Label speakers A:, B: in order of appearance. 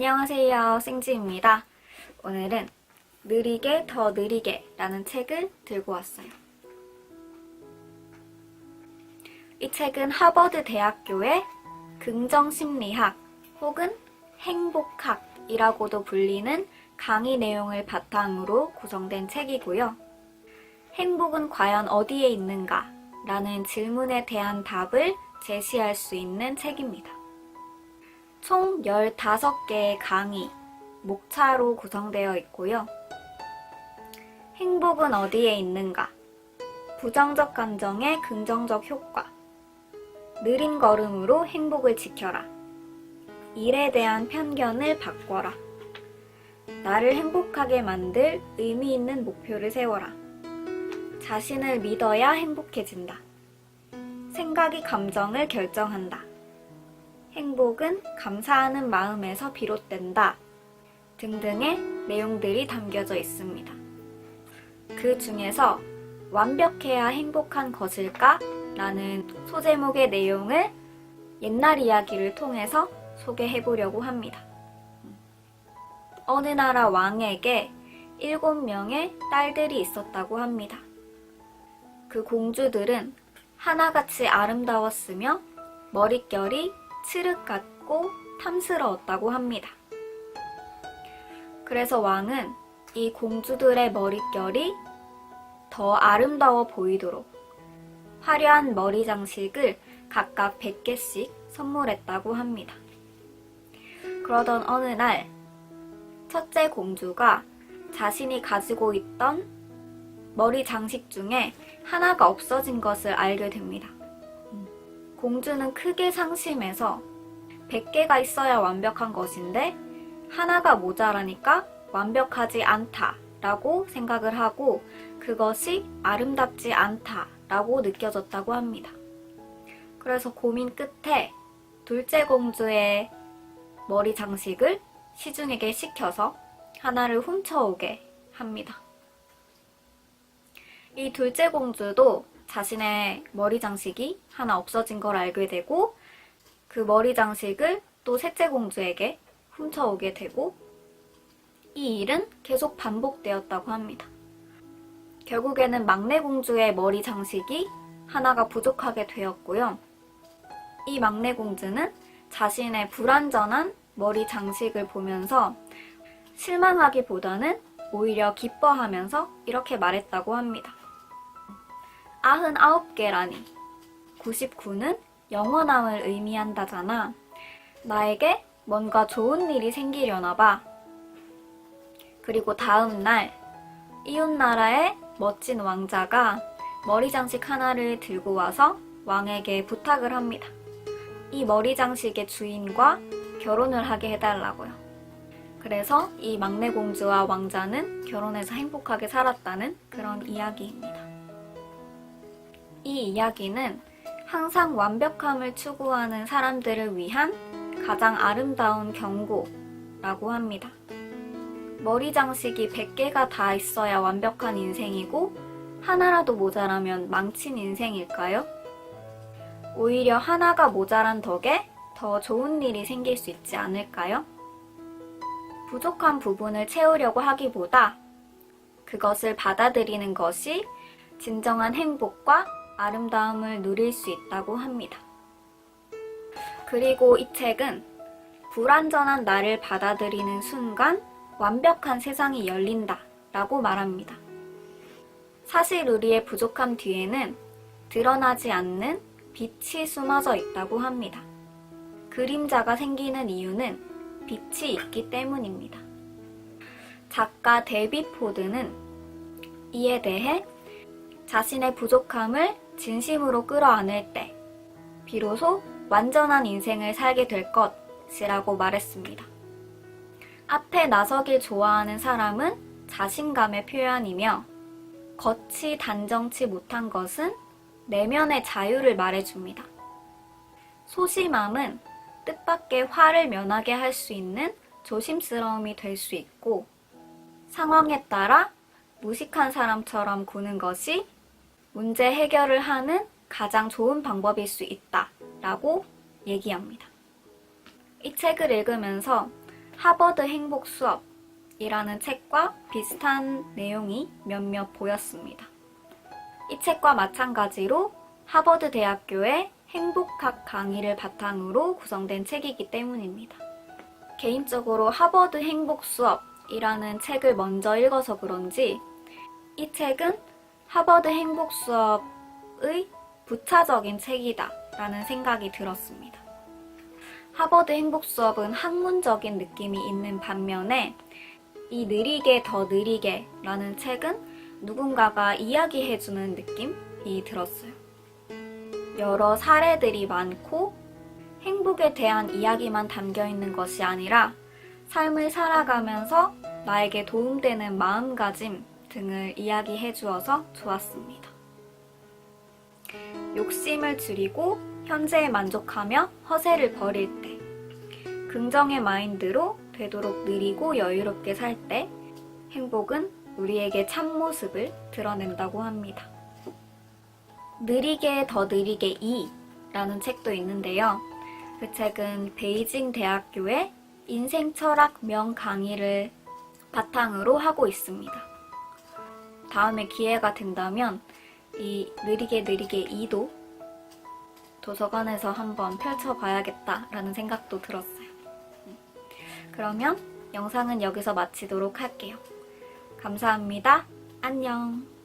A: 안녕하세요, 생지입니다. 오늘은 느리게 더 느리게 라는 책을 들고 왔어요. 이 책은 하버드 대학교의 긍정심리학 혹은 행복학이라고도 불리는 강의 내용을 바탕으로 구성된 책이고요. 행복은 과연 어디에 있는가? 라는 질문에 대한 답을 제시할 수 있는 책입니다. 총 15개의 강의, 목차로 구성되어 있고요. 행복은 어디에 있는가? 부정적 감정의 긍정적 효과. 느린 걸음으로 행복을 지켜라. 일에 대한 편견을 바꿔라. 나를 행복하게 만들 의미 있는 목표를 세워라. 자신을 믿어야 행복해진다. 생각이 감정을 결정한다. 행복은 감사하는 마음에서 비롯된다. 등등의 내용들이 담겨져 있습니다. 그 중에서 완벽해야 행복한 것일까? 라는 소제목의 내용을 옛날 이야기를 통해서 소개해 보려고 합니다. 어느 나라 왕에게 7명의 딸들이 있었다고 합니다. 그 공주들은 하나같이 아름다웠으며 머릿결이 칠흑 같고 탐스러웠다고 합니다. 그래서 왕은 이 공주들의 머릿결이 더 아름다워 보이도록 화려한 머리 장식을 각각 100개씩 선물했다고 합니다. 그러던 어느 날 첫째 공주가 자신이 가지고 있던 머리 장식 중에 하나가 없어진 것을 알게 됩니다. 공주는 크게 상심해서 100개가 있어야 완벽한 것인데 하나가 모자라니까 완벽하지 않다라고 생각을 하고 그것이 아름답지 않다라고 느껴졌다고 합니다. 그래서 고민 끝에 둘째 공주의 머리 장식을 시중에게 시켜서 하나를 훔쳐오게 합니다. 이 둘째 공주도 자신의 머리 장식이 하나 없어진 걸 알게 되고 그 머리 장식을 또 셋째 공주에게 훔쳐오게 되고 이 일은 계속 반복되었다고 합니다. 결국에는 막내 공주의 머리 장식이 하나가 부족하게 되었고요. 이 막내 공주는 자신의 불완전한 머리 장식을 보면서 실망하기보다는 오히려 기뻐하면서 이렇게 말했다고 합니다. 99개라니 99는 영원함을 의미한다잖아. 나에게 뭔가 좋은 일이 생기려나 봐. 그리고 다음 날 이웃나라의 멋진 왕자가 머리 장식 하나를 들고 와서 왕에게 부탁을 합니다. 이 머리 장식의 주인과 결혼을 하게 해달라고요. 그래서 이 막내 공주와 왕자는 결혼해서 행복하게 살았다는 그런 이야기입니다. 이 이야기는 항상 완벽함을 추구하는 사람들을 위한 가장 아름다운 경고라고 합니다. 머리 장식이 100개가 다 있어야 완벽한 인생이고 하나라도 모자라면 망친 인생일까요? 오히려 하나가 모자란 덕에 더 좋은 일이 생길 수 있지 않을까요? 부족한 부분을 채우려고 하기보다 그것을 받아들이는 것이 진정한 행복과 아름다움을 누릴 수 있다고 합니다. 그리고 이 책은 불완전한 나를 받아들이는 순간 완벽한 세상이 열린다 라고 말합니다. 사실 우리의 부족함 뒤에는 드러나지 않는 빛이 숨어져 있다고 합니다. 그림자가 생기는 이유는 빛이 있기 때문입니다. 작가 데이빗 포드는 이에 대해 자신의 부족함을 진심으로 끌어안을 때 비로소 완전한 인생을 살게 될 것이라고 말했습니다. 앞에 나서길 좋아하는 사람은 자신감의 표현이며 겉이 단정치 못한 것은 내면의 자유를 말해줍니다. 소심함은 뜻밖의 화를 면하게 할 수 있는 조심스러움이 될 수 있고 상황에 따라 무식한 사람처럼 구는 것이 문제 해결을 하는 가장 좋은 방법일 수 있다라고 얘기합니다. 이 책을 읽으면서 하버드 행복 수업이라는 책과 비슷한 내용이 몇몇 보였습니다. 이 책과 마찬가지로 하버드 대학교의 행복학 강의를 바탕으로 구성된 책이기 때문입니다. 개인적으로 하버드 행복 수업이라는 책을 먼저 읽어서 그런지 이 책은 하버드 행복 수업의 부차적인 책이다 라는 생각이 들었습니다. 하버드 행복 수업은 학문적인 느낌이 있는 반면에 이 느리게 더 느리게 라는 책은 누군가가 이야기해주는 느낌이 들었어요. 여러 사례들이 많고 행복에 대한 이야기만 담겨있는 것이 아니라 삶을 살아가면서 나에게 도움되는 마음가짐 등을 이야기해 주어서 좋았습니다. 욕심을 줄이고 현재에 만족하며 허세를 버릴 때, 긍정의 마인드로 되도록 느리고 여유롭게 살 때 행복은 우리에게 참모습을 드러낸다고 합니다. 느리게 더 느리게 2라는 책도 있는데요. 그 책은 베이징 대학교의 인생철학 명강의를 바탕으로 하고 있습니다. 다음에 기회가 된다면 이 느리게 느리게 2도 도서관에서 한번 펼쳐봐야겠다라는 생각도 들었어요. 그러면 영상은 여기서 마치도록 할게요. 감사합니다. 안녕.